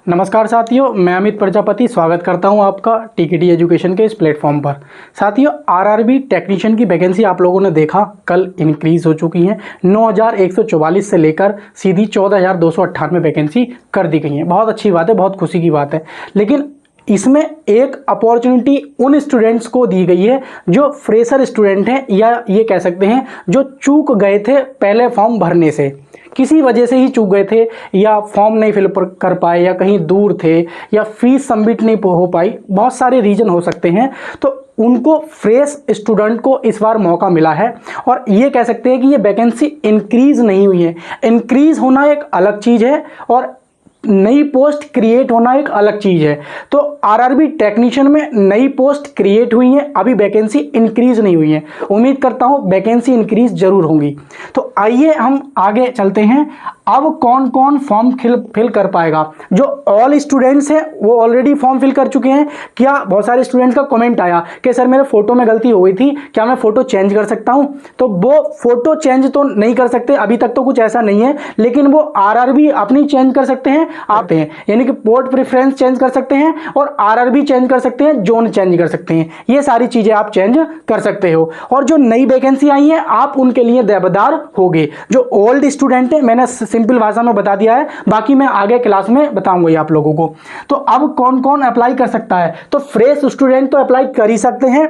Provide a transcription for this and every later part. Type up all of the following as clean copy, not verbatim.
नमस्कार साथियों, मैं अमित प्रजापति स्वागत करता हूं आपका टीकेटी एजुकेशन के इस प्लेटफॉर्म पर। साथियों, आरआरबी टेक्नीशियन की वैकेंसी आप लोगों ने देखा कल इंक्रीज़ हो चुकी हैं। 9144 से लेकर सीधी 14298 वैकेंसी कर दी गई हैं। बहुत अच्छी बात है, बहुत खुशी की बात है। लेकिन इसमें एक अपॉर्चुनिटी उन स्टूडेंट्स को दी गई है जो फ्रेशर स्टूडेंट हैं, या ये कह सकते हैं जो चूक गए थे पहले फॉर्म भरने से, किसी वजह से ही चूक गए थे, या फॉर्म नहीं फिल कर पाए, या कहीं दूर थे, या फीस सबमिट नहीं हो पाई। बहुत सारे रीज़न हो सकते हैं। तो उनको फ्रेश स्टूडेंट को इस बार मौका मिला है, और ये कह सकते हैं कि ये वैकेंसी इंक्रीज़ नहीं हुई है। इंक्रीज़ होना एक अलग चीज़ है और नई पोस्ट क्रिएट होना एक अलग चीज़ है। तो आरआरबी टेक्नीशियन में नई पोस्ट क्रिएट हुई हैं, अभी वैकेंसी इंक्रीज़ नहीं हुई है। उम्मीद करता हूं वैकेंसी इंक्रीज़ जरूर होंगी। तो आइए हम आगे चलते हैं। अब कौन कौन फॉर्म फिल कर पाएगा? जो ऑल स्टूडेंट्स हैं वो ऑलरेडी फॉर्म फिल कर चुके हैं। क्या बहुत सारे स्टूडेंट्स का कमेंट आया कि सर मेरे फोटो में गलती हो गई थी, क्या मैं फ़ोटो चेंज कर सकता हूं? तो वो फ़ोटो चेंज तो नहीं कर सकते, अभी तक तो कुछ ऐसा नहीं है, लेकिन वो आरआरबी अपनी चेंज कर सकते हैं आते हैं, यानी कि पोर्ट प्रेफरेंस चेंज कर सकते हैं और आरआरबी चेंज कर सकते हैं, जोन चेंज कर सकते हैं। ये सारी चीज़ें आप चेंज कर सकते हो। और जो नई वैकेंसी आई है आप उनके लिए देवदार होगे। जो ओल्ड स्टूडेंट है, मैंने सिंपल भाषा में बता दिया है, बाकी मैं आगे क्लास में बताऊंगा आप लोगों को। तो अब कौन कौन अप्लाई कर सकता है? तो फ्रेश स्टूडेंट तो अप्लाई कर ही सकते हैं।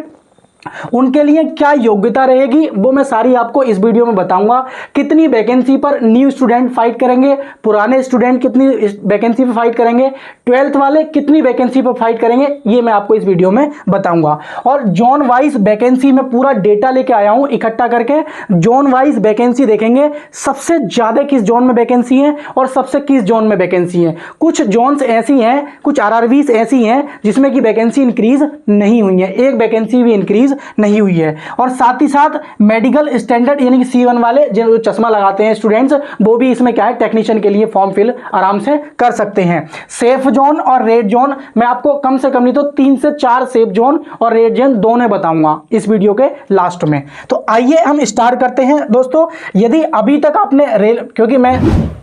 उनके लिए क्या योग्यता रहेगी वो मैं सारी आपको इस वीडियो में बताऊंगा। कितनी वैकेंसी पर न्यू स्टूडेंट फाइट करेंगे, पुराने स्टूडेंट कितनी वैकेंसी पर फाइट करेंगे, 12th वाले कितनी वैकेंसी पर फाइट करेंगे, ये मैं आपको इस वीडियो में बताऊंगा। और जोन वाइज वैकेंसी में पूरा डेटा लेके आया हूं इकट्ठा करके। जोन वाइज वैकेंसी देखेंगे, सबसे ज्यादा किस जोन में वैकेंसी है और सबसे किस जोन में वैकेंसी है। कुछ जोन्स ऐसी हैं, कुछ आरआरबीज ऐसी हैं जिसमें कि वैकेंसी इंक्रीज नहीं हुई है, एक वैकेंसी भी इंक्रीज नहीं हुई है। और साथ ही साथ मेडिकल स्टैंडर्ड यानी कि C1 वाले जो चश्मा लगाते हैं स्टूडेंट्स, वो भी इसमें क्या है टेक्नीशियन के लिए फॉर्म फिल आराम से कर सकते हैं। सेफ जोन और रेड जोन मैं आपको कम से कम नहीं तो 3 से 4 सेफ जोन और रेड जोन दोनों बताऊंगा इस वीडियो के लास्ट में। तो आइए हम स्टार्ट करते हैं दोस्तों। यदि अभी तक आपने क्योंकि मैं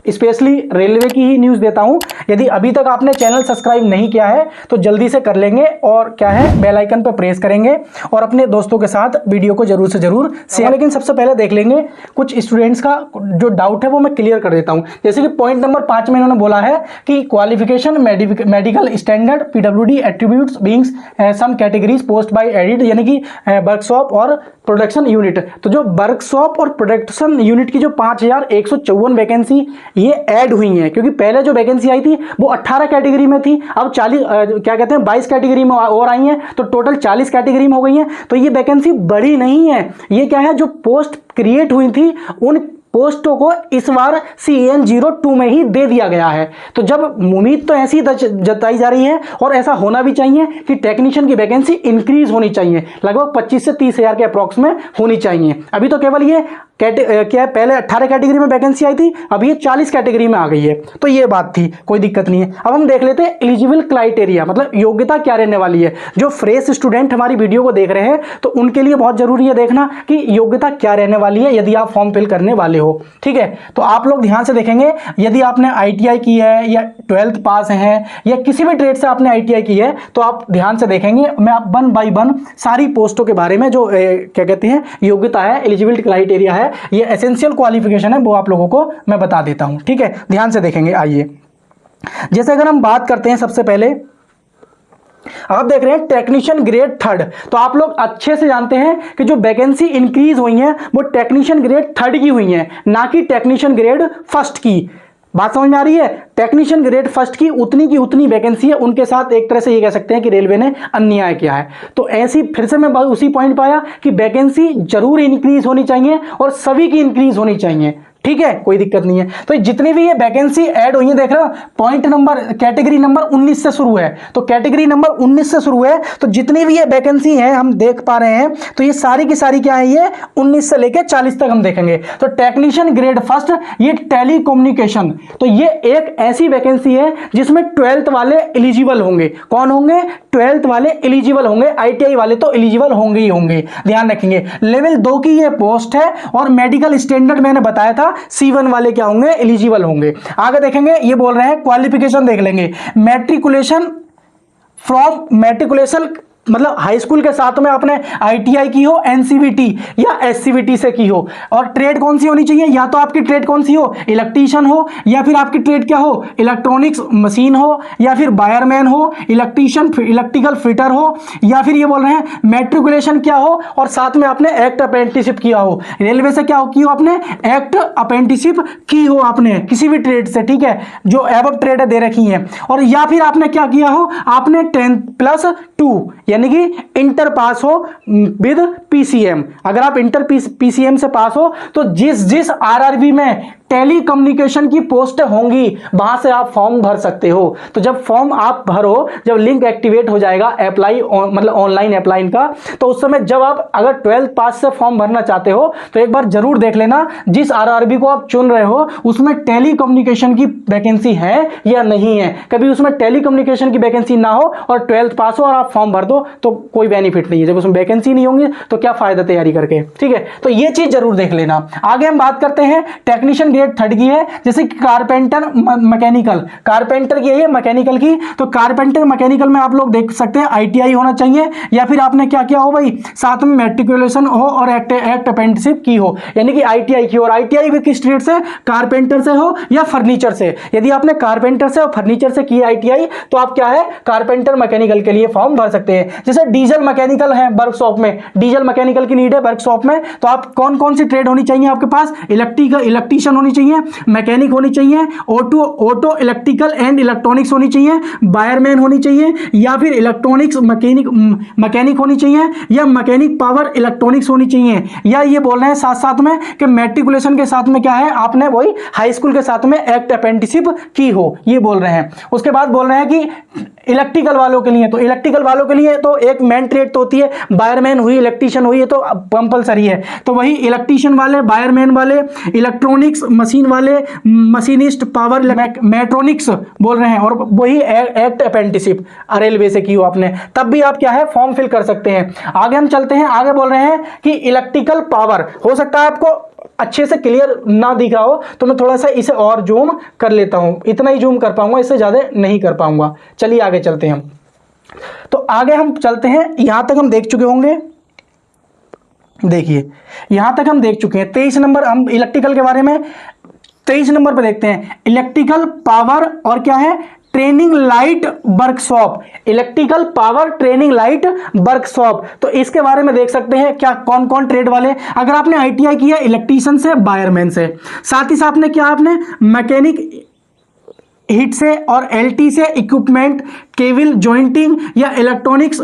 स्पेशली रेलवे की ही न्यूज़ देता हूं, यदि अभी तक आपने चैनल सब्सक्राइब नहीं किया है तो जल्दी से कर लेंगे, और क्या है बेल आइकन पर प्रेस करेंगे और अपने दोस्तों के साथ वीडियो को जरूर से जरूर शेयर। लेकिन सबसे पहले देख लेंगे कुछ स्टूडेंट्स का जो डाउट है वो मैं क्लियर कर देता हूं। जैसे कि पॉइंट नंबर 5 में इन्होंने बोला है कि qualification medical standard PWD attributes beings some categories post by aided, यानी कि वर्कशॉप और प्रोडक्शन यूनिट। तो जो वर्कशॉप और प्रोडक्शन यूनिट की जो 5154 वैकेंसी ये ऐड हुई है, क्योंकि पहले जो वैकेंसी आई थी वो 18 कैटेगरी में थी, अब 22 कैटेगरी में और आई हैं, तो टोटल 40 कैटेगरी में हो गई हैं। तो ये वैकेंसी बड़ी नहीं है, ये क्या है जो पोस्ट क्रिएट हुई थी उन पोस्टों को इस बार CN02 में ही दे दिया गया है। तो जब उम्मीद तो ऐसी जताई जा रही है और ऐसा होना भी चाहिए कि टेक्नीशियन की वैकेंसी इंक्रीज होनी चाहिए, लगभग 25 से 30 हज़ार के अप्रॉक्स में होनी चाहिए। अभी तो केवल ये क्या पहले 18 कैटेगरी में वैकेंसी आई थी, अब ये 40 कैटेगरी में आ गई है। तो ये बात थी, कोई दिक्कत नहीं है। अब हम देख लेते हैं एलिजिबल क्राइटेरिया, मतलब योग्यता क्या रहने वाली है। जो फ्रेश स्टूडेंट हमारी वीडियो को देख रहे हैं तो उनके लिए बहुत जरूरी है देखना कि योग्यता क्या रहने वाली है यदि आप फॉर्म फिल करने वाले हो। ठीक है, तो आप लोग ध्यान से देखेंगे, यदि आपने ITI की है या 12th पास है या किसी भी ट्रेड से आपने ITI की है तो आप ध्यान से देखेंगे। मैं आप 1 बाय 1 सारी पोस्टों के बारे में जो क्या कहते हैं योग्यता है, एलिजिबिलिटी क्राइटेरिया है, ये एसेंशियल क्वालिफिकेशन है, वो आप लोगों को मैं बता देता हूं। ठीक है, ध्यान से देखेंगे। आइए, जैसे अगर हम बात करते हैं, सबसे पहले आप देख रहे हैं टेक्नीशियन ग्रेड 3rd, तो आप लोग अच्छे से जानते हैं कि जो वैकेंसी इंक्रीज हुई है वो टेक्नीशियन ग्रेड 3rd की हुई है, ना कि टेक्नीशियन ग्रेड 1st की। बात समझ में आ रही है? टेक्नीशियन ग्रेड 1st की उतनी वैकेंसी है, उनके साथ एक तरह से ये कह सकते हैं कि रेलवे ने अन्याय किया है। तो ऐसी फिर से मैं उसी पॉइंट पर आया कि वैकेंसी जरूर इंक्रीज होनी चाहिए और सभी की इंक्रीज होनी चाहिए। ठीक है, कोई दिक्कत नहीं है। तो जितनी भी ये वैकेंसी ऐड हुई है, देख रहे हो पॉइंट नंबर कैटेगरी नंबर 19 से शुरू है, तो कैटेगरी नंबर 19 से शुरू है। तो जितनी भी ये वैकेंसी है हम देख पा रहे हैं, तो ये सारी की सारी क्या है, ये 19 से लेकर 40 तक हम देखेंगे। तो टेक्नीशियन ग्रेड 1st ये टेलीकम्युनिकेशन, तो ये एक ऐसी वैकेंसी है जिसमें 12th वाले एलिजिबल होंगे। कौन होंगे? 12th वाले एलिजिबल होंगे, ITI वाले तो एलिजिबल होंगे ही होंगे, ध्यान रखेंगे। लेवल 2 की ये पोस्ट है और मेडिकल स्टैंडर्ड मैंने बताया था C1 वाले क्या होंगे, एलिजिबल होंगे। आगे देखेंगे, ये बोल रहे हैं क्वालिफिकेशन देख लेंगे। मैट्रिकुलेशन मतलब हाई स्कूल के साथ में आपने ITI की हो, NCVT या SCVT से की हो। और ट्रेड कौन सी होनी चाहिए, या तो आपकी ट्रेड कौन सी हो, इलेक्ट्रीशियन हो, या फिर आपकी ट्रेड क्या हो, इलेक्ट्रॉनिक्स मशीन हो, या फिर वायरमैन हो, इलेक्ट्रिकल फिटर हो, या फिर ये बोल रहे हैं मैट्रिकुलेशन क्या हो, और साथ में आपने एक्ट अप्रेंटिसशिप किया हो। रेलवे से क्या हो की हो आपने, एक्ट अप्रेंटिसशिप की हो आपने किसी भी ट्रेड से, ठीक है, जो एबव ट्रेड दे रखी है। और या फिर आपने क्या किया हो, आपने 10+2 यानी कि इंटर पास हो विद PCM। अगर आप इंटर PCM से पास हो तो जिस RRB में टेली कम्युनिकेशन की पोस्ट होंगी वहां से आप फॉर्म भर सकते हो। तो जब फॉर्म आप भरो, जब लिंक एक्टिवेट हो जाएगा अप्लाई मतलब ऑनलाइन अप्लाई का, तो उस समय जब आप अगर 12th पास से फॉर्म भरना चाहते हो तो एक बार जरूर देख लेना जिस RRB को आप चुन रहे हो उसमें टेली कम्युनिकेशन की वैकेंसी है या नहीं है। कभी उसमें टेली कम्युनिकेशन की वैकेंसी ना हो और 12th पास हो और आप फॉर्म भर दो तो कोई बेनिफिट नहीं है। जब उसमें वैकेंसी नहीं होंगी तो क्या फायदा तैयारी करके, ठीक है। तो ये चीज जरूर देख लेना। आगे हम बात करते हैं टेक्नीशियन ग्रेड 3rd की है, जैसे कि कारपेंटर मैकेनिकल, कारपेंटर की है मैकेनिकल की। तो कारपेंटर मैकेनिकल में आप लोग देख सकते हैं ITI होना चाहिए, या फिर आपने क्या किया हो भाई, साथ में मैट्रिकुलेशन हो और एक्ट अप्रेंटिसशिप की हो, यानी कि ITI की। और ITI भी किस ट्रेड से, कारपेंटर से हो या फर्नीचर से। यदि आपने कारपेंटर से और फर्नीचर से की ITI तो आप क्या है, कारपेंटर मैकेनिकल के लिए फॉर्म भर सकते हैं। जैसे डीजल मैकेनिकल है वर्कशॉप में, डीजल मैकेनिकल की नीड है वर्कशॉप में, तो आप कौन कौन सी ट्रेड होनी चाहिए आपके पास, इलेक्ट्रीशियन होनी चाहिए, मैकेनिक होनी चाहिए, ऑटो इलेक्ट्रिकल एंड इलेक्ट्रॉनिक्स होनी चाहिए, वायरमैन होनी चाहिए, या फिर इलेक्ट्रॉनिक्स मैकेनिक होनी चाहिए, या मैकेनिक पावर इलेक्ट्रॉनिक्स होनी चाहिए। या ये बोल रहे हैं साथ साथ में कि मैट्रिकुलेशन के साथ में क्या है, आपने वही हाई स्कूल के साथ में एक्ट अप्रेंटिसशिप की हो, ये बोल रहे हैं। उसके बाद बोल रहे हैं कि इलेक्ट्रिकल वालों के लिए, तो इलेक्ट्रिकल वालों के लिए तो एक मेन ट्रेड तो होती है, वायरमैन हुई, इलेक्ट्रीशियन हुई, ये तो कंपलसरी है। तो वही इलेक्ट्रीशियन वाले, वायरमैन वाले, इलेक्ट्रॉनिक्स मशीन वाले, मशीनिस्ट, पावर मैट्रोनिक्स बोल रहे हैं, और वही एक्ट अप्रेंटिसशिप रेलवे से की हो आपने, तब भी आप क्या है फॉर्म फिल कर सकते हैं। आगे हम चलते हैं, आगे बोल रहे हैं कि इलेक्ट्रिकल पावर, हो सकता है आपको अच्छे से क्लियर ना दिख रहा हो तो मैं थोड़ा सा इसे और जूम कर लेता हूं, इतना ही जूम कर पाऊंगा, इससे ज्यादा नहीं कर पाऊंगा। चलिए आगे चलते हैं हम। तो आगे हम चलते हैं, यहां तक हम देख चुके होंगे, देखिए यहां तक हम देख चुके हैं। 23 नंबर हम इलेक्ट्रिकल के बारे में 23 नंबर पर देखते हैं, इलेक्ट्रिकल पावर और क्या है, training light workshop, electrical power training light workshop. तो इसके बारे में देख सकते हैं क्या कौन कौन ट्रेड वाले, अगर आपने ITI किया इलेक्ट्रीशियन से, वायरमैन से, साथ ही साथ ने क्या आपने मैकेनिक हिट से और LT से इक्विपमेंट केबल जॉइंटिंग, या इलेक्ट्रॉनिक्स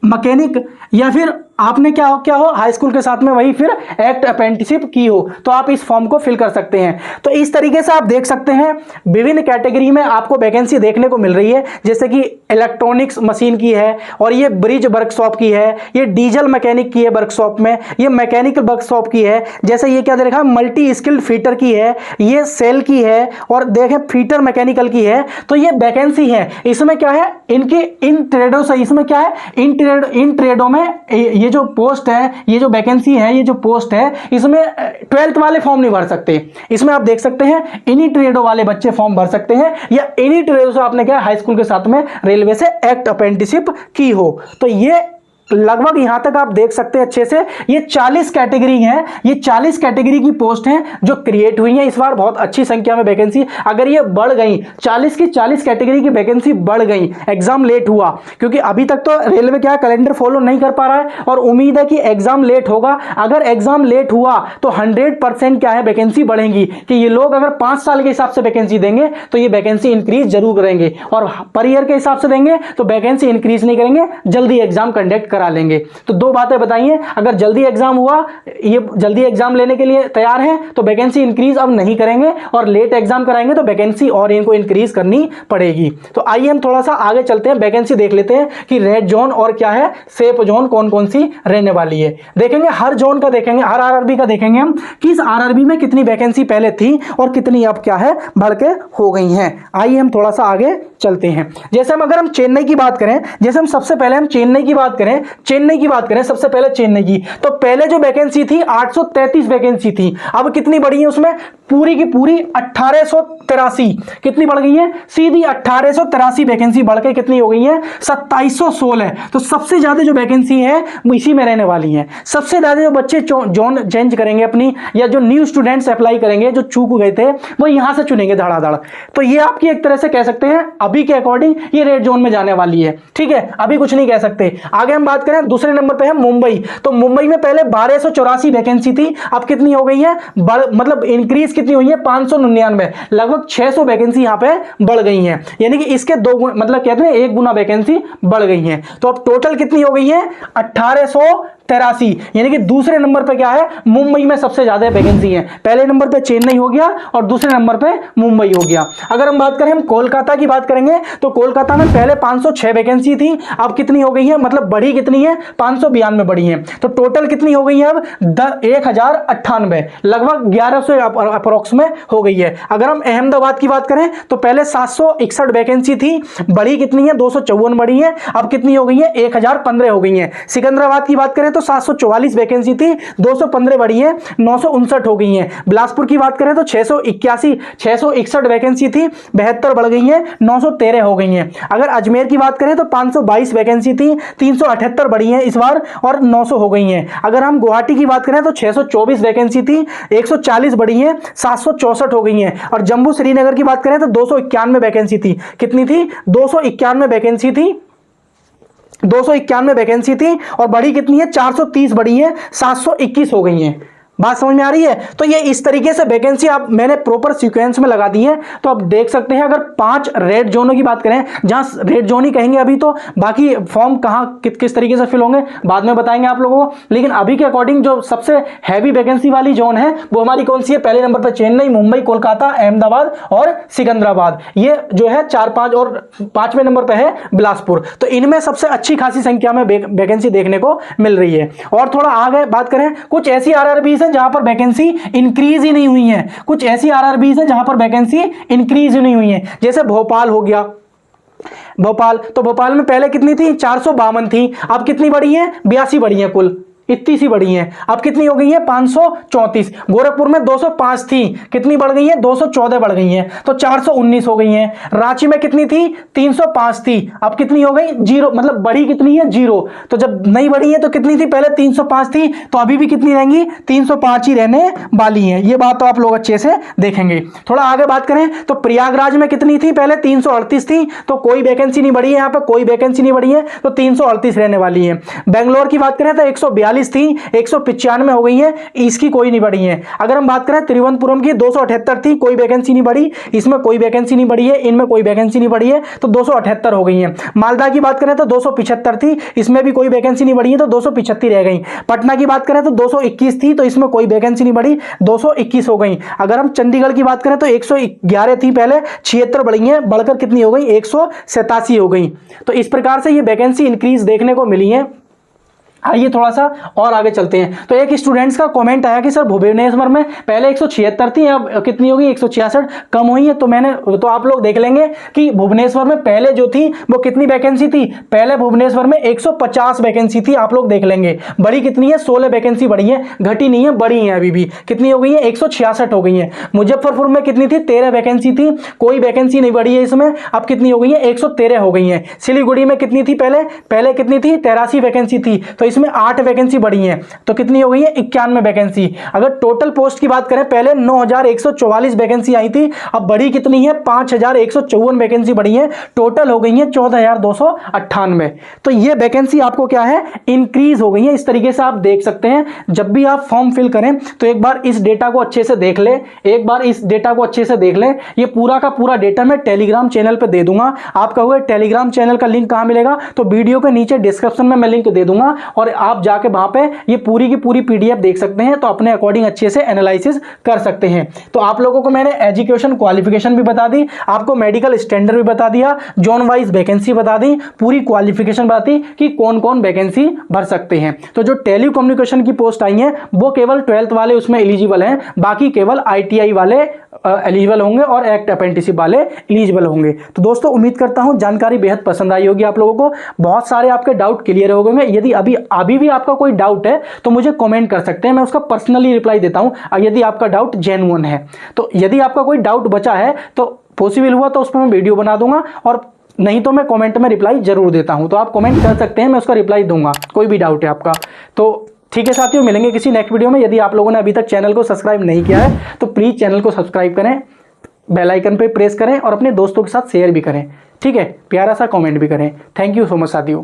मैकेनिक, या फिर आपने क्या हो हाई स्कूल के साथ में वही फिर एक्ट अप्रेंटिसशिप की हो, तो आप इस फॉर्म को फिल कर सकते हैं। तो इस तरीके से आप देख सकते हैं विभिन्न कैटेगरी में आपको वैकेंसी देखने को मिल रही है, जैसे कि इलेक्ट्रॉनिक्स मशीन की है, और ये ब्रिज वर्कशॉप की है, ये डीजल मैकेनिक की है वर्कशॉप में, ये मैकेनिकल वर्कशॉप की है, जैसे ये क्या दे रखा है मल्टी स्किल्ड फिटर की है, ये सेल की है, और देखें फिटर मैकेनिकल की है। तो ये वैकेंसी है, इसमें क्या है इनके इन ट्रेडों से, इसमें क्या है इन ट्रेडों में ये जो पोस्ट है, ये जो वैकेंसी है, ये जो पोस्ट है, इसमें 12th वाले फॉर्म नहीं भर सकते। इसमें आप देख सकते हैं इन्हीं ट्रेडों वाले बच्चे फॉर्म भर सकते हैं, या इन्हीं ट्रेडों से आपने क्या हाई स्कूल के साथ में रेलवे से एक्ट अप्रेंटिसशिप की हो। तो ये लगभग यहां तक आप देख सकते हैं अच्छे से, ये 40 कैटेगरी हैं, ये 40 कैटेगरी की पोस्ट हैं जो क्रिएट हुई हैं इस बार, बहुत अच्छी संख्या में वैकेंसी। अगर ये बढ़ गई 40 की 40 कैटेगरी की वैकेंसी बढ़ गई, एग्जाम लेट हुआ, क्योंकि अभी तक तो रेलवे क्या कैलेंडर फॉलो नहीं कर पा रहा है और उम्मीद है कि एग्जाम लेट होगा। अगर एग्जाम लेट हुआ तो 100% क्या है वैकेंसी बढ़ेंगी, कि ये लोग अगर 5 साल के हिसाब से वैकेंसी देंगे तो ये वैकेंसी इंक्रीज जरूर करेंगे, और पर ईयर के हिसाब से देंगे तो वैकेंसी इंक्रीज नहीं करेंगे, जल्दी एग्जाम कंडक्ट करा लेंगे। तो दो बातें बताइए, अगर जल्दी एग्जाम हुआ, ये जल्दी एग्जाम लेने के लिए तैयार हैं तो वैकेंसी इंक्रीज अब नहीं करेंगे, और लेट एग्जाम कराएंगे तो वैकेंसी और इनको इंक्रीज करनी पड़ेगी। तो आइए हम थोड़ा सा आगे चलते हैं, वैकेंसी देख लेते हैं कि रेड जोन और क्या है सेफ जोन कौन कौन सी रहने वाली है। देखेंगे हर जोन का, देखेंगे हर RRB का, देखेंगे हम कि इस RRB में कितनी वैकेंसी पहले थी और कितनी अब क्या है बढ़ के हो गई हैं। आइए हम थोड़ा सा आगे चलते हैं। जैसे हम अगर हम चेन्नई की बात करें, जैसे हम सबसे पहले हम चेन्नई की बात करें सबसे पहले चेन्नई की, तो पहले जो वैकेंसी थी 833 वैकेंसी थी, अब कितनी बढ़ी है उसमें पूरी की पूरी 1883, कितनी बढ़ गई है सीधी 1883 वैकेंसी बढ़ के कितनी हो गई है 2716। तो सबसे ज्यादा जो वैकेंसी है वो इसी में रहने वाली है। सबसे ज्यादा जो बच्चे जोन चेंज करेंगे अपनी, या जो न्यू स्टूडेंट्स अप्लाई करेंगे जो चूक गए थे वो यहां से चुनेंगे धड़ाधड़। तो ये आपकी एक तरह से कह सकते हैं अभी के अकॉर्डिंग ये रेड जोन में जाने वाली है, ठीक है, अभी कुछ नहीं कह सकते। आगे हम बात करें, दूसरे नंबर पे है मुंबई। तो मुंबई में पहले 1284 वैकेंसी थी, अब कितनी हो गई है मतलब इंक्रीज कितनी हुई है 599, लगभग 600 वैकेंसी यहां पे बढ़ गई हैं, यानी कि इसके दो मतलब कहते हैं 1 गुना वैकेंसी बढ़ गई है। तो अब टोटल कितनी हो गई है 1883, यानी कि दूसरे नंबर पे क्या है मुंबई में सबसे ज्यादा वैकेंसी है। पहले नंबर पे चेन्नई हो गया और दूसरे नंबर पे मुंबई हो गया। अगर हम बात करें, हम कोलकाता की बात करेंगे, तो कोलकाता में पहले 506 वैकेंसी थी, अब कितनी हो गई है मतलब बढ़ी कितनी है 592 बढ़ी है। तो टोटल कितनी हो गई है अब 1098, लगभग 1100 अप्रोक्स में हो गई है। अगर हम अहमदाबाद की बात करें तो पहले 761 वैकेंसी थी, बढ़ी कितनी है 254 बढ़ी है, अब कितनी हो गई है 1015 हो गई है। सिकंदराबाद की बात करें तो 744 वैकेंसी थी, 215 बढ़ी है 959 हो गई है। बिलासपुर की बात करें तो 661 वैकेंसी थी, 72 बढ़ गई है 913 हो गई है। अगर अजमेर की बात करें तो 522 वैकेंसी थी, 378 बढ़ी है इस बार और 900 हो गई है। अगर हम गुवाहाटी की बात करें तो 624 वैकेंसी थी, 140 बढ़ी है 764 हो गई है। और जम्मू श्रीनगर की बात करें तो 291 वैकेंसी थी, कितनी थी 291 वैकेंसी थी, 291 वैकेंसी थी और बढ़ी कितनी है 430 बढ़ी है 721 हो गई है। बात समझ में आ रही है? तो ये इस तरीके से वैकेंसी आप मैंने प्रॉपर सीक्वेंस में लगा दी है। तो आप देख सकते हैं, अगर 5 रेड जोनों की बात करें, जहां रेड जोन ही कहेंगे अभी, तो बाकी फॉर्म कहां किस तरीके से फिल होंगे बाद में बताएंगे आप लोगों को। लेकिन अभी के अकॉर्डिंग जो सबसे हैवी वैकेंसी वाली जोन है वो हमारी कौन सी है, पहले नंबर पर चेन्नई, मुंबई, कोलकाता, अहमदाबाद और सिकंदराबाद, ये जो है 4, 5 और 5वें नंबर पर है बिलासपुर। तो इनमें सबसे अच्छी खासी संख्या में वैकेंसी देखने को मिल रही है। और थोड़ा आगे बात करें, कुछ ऐसी आरआरबीज जहां पर वैकेंसी इंक्रीज ही नहीं हुई है, कुछ ऐसी आरआरबीज हैं जहां पर वैकेंसी इंक्रीज ही नहीं हुई है। जैसे भोपाल हो गया, भोपाल, तो भोपाल में पहले कितनी थी 452 थी, अब कितनी बढ़ी है 82 बढ़ी है, कुल इतनी सी बढ़ी है, अब कितनी हो गई है 534। गोरखपुर में 205 थी, कितनी बढ़ गई है 214 बढ़ गई है, तो 419 हो गई है। रांची में कितनी थी 305 थी, अब कितनी हो गई 0, मतलब बढ़ी कितनी है 0। तो जब नहीं बढ़ी है तो कितनी थी, पहले 305 थी, तो अभी भी कितनी रहेंगी 305 ही रहने वाली है। ये बात तो आप लोग अच्छे से देखेंगे। थोड़ा आगे बात करें तो प्रयागराज में कितनी थी, पहले 338 थी, तो कोई वैकेंसी नहीं बढ़ी है, यहाँ पर कोई वैकेंसी नहीं बढ़ी है, तो 338 रहने वाली है। बेंगलोर की बात करें तो 142 थी, 195 हो गई है, इसकी कोई नहीं बढ़ी है। अगर हम बात करें तिरुवनंतपुरम की 278 थी, कोई वैकेंसी नहीं बढ़ी, इसमें कोई वैकेंसी नहीं बढ़ी है, इनमें कोई वैकेंसी नहीं बढ़ी है, तो 278 हो गई है। मालदा की बात करें तो 275 थी, इसमें भी कोई वैकेंसी नहीं बढ़ी है, तो 275 रह गई। पटना की बात करें तो 221 थी, तो इसमें कोई वैकेंसी नहीं बढ़ी, 221 हो गई। अगर हम चंडीगढ़ की बात करें तो 111 थी पहले, 76 बढ़ी है, बढ़कर कितनी हो गई 187 हो गई। तो इस प्रकार से ये वैकेंसी इंक्रीज देखने को मिली है। आइए थोड़ा सा और आगे चलते हैं। तो एक स्टूडेंट्स का कमेंट आया कि सर भुवनेश्वर में पहले 176 थी, अब कितनी होगी 166 कम हुई है। तो आप लोग देख लेंगे कि भुवनेश्वर में पहले जो थी वो कितनी वैकेंसी थी, पहले भुवनेश्वर में 150 वैकेंसी थी, आप लोग देख लेंगे। बड़ी कितनी है 16 वैकेंसी बढ़ी है, घटी नहीं है, बढ़ी है, अभी भी कितनी हो गई है 166 हो गई है। मुजफ्फरपुर में कितनी थी 13 वैकेंसी थी, कोई वैकेंसी नहीं बढ़ी है इसमें, अब कितनी हो गई है 113 हो गई है। सिलीगुड़ी में कितनी थी, पहले कितनी थी 83 वैकेंसी थी, तो इसमें 8 वैकेंसी बढ़ी है, तो कितनी हो गई है 91 वैकेंसी। अगर टोटल पोस्ट की बात करें, पहले 9144 वैकेंसी आई थी, अब बढ़ी कितनी है 5154 वैकेंसी बढ़ी है, टोटल हो गई है 14298। तो ये वैकेंसी आपको क्या है इंक्रीज हो गई है। इस तरीके से आप देख सकते हैं। जब भी आप फॉर्म फिल करें तो एक बार इस डेटा को अच्छे से देख ले, ये पूरा का पूरा डेटा मैं टेलीग्राम चैनल पे दे दूंगा। आप कहोगे टेलीग्राम चैनल का लिंक कहां मिलेगा, तो वीडियो के नीचे डिस्क्रिप्शन में मैं लिंक दे दूंगा और आप जाके वहां पे ये पूरी की पूरी पीडीएफ देख सकते हैं, तो अपने अकॉर्डिंग अच्छे से एनालिसिस कर सकते हैं। तो आप लोगों को मैंने एजुकेशन क्वालिफिकेशन भी बता दी, आपको मेडिकल स्टैंडर्ड भी बता दिया, जोन वाइज वैकेंसी बता दी, पूरी क्वालिफिकेशन बता दी कि कौन कौन वैकेंसी भर सकते हैं। तो जो टेली कम्युनिकेशन की पोस्ट आई है वो केवल 12th वाले उसमें एलिजिबल हैं, बाकी केवल ITI वाले एलिजिबल होंगे और एक्ट अप्रेंटिसशिप वाले एलिजिबल होंगे। तो दोस्तों उम्मीद करता हूं जानकारी बेहद पसंद आई होगी आप लोगों को, बहुत सारे आपके डाउट क्लियर हो गए। यदि अभी भी आपका कोई डाउट है तो मुझे कमेंट कर सकते हैं, मैं उसका पर्सनली रिप्लाई देता हूं यदि आपका डाउट जेन्युइन है। तो यदि आपका कोई डाउट बचा है तो पॉसिबल हुआ तो उस पर मैं वीडियो बना दूंगा, और नहीं तो मैं कमेंट में रिप्लाई जरूर देता हूं। तो आप कमेंट कर सकते हैं, मैं उसका रिप्लाई दूंगा, कोई भी डाउट है आपका। तो ठीक है साथियों, मिलेंगे किसी नेक्स्ट वीडियो में। यदि आप लोगों ने अभी तक चैनल को सब्सक्राइब नहीं किया है तो प्लीज़ चैनल को सब्सक्राइब करें, बेल आइकन पे प्रेस करें और अपने दोस्तों के साथ शेयर भी करें। ठीक है, प्यारा सा कमेंट भी करें। थैंक यू सो मच साथियों।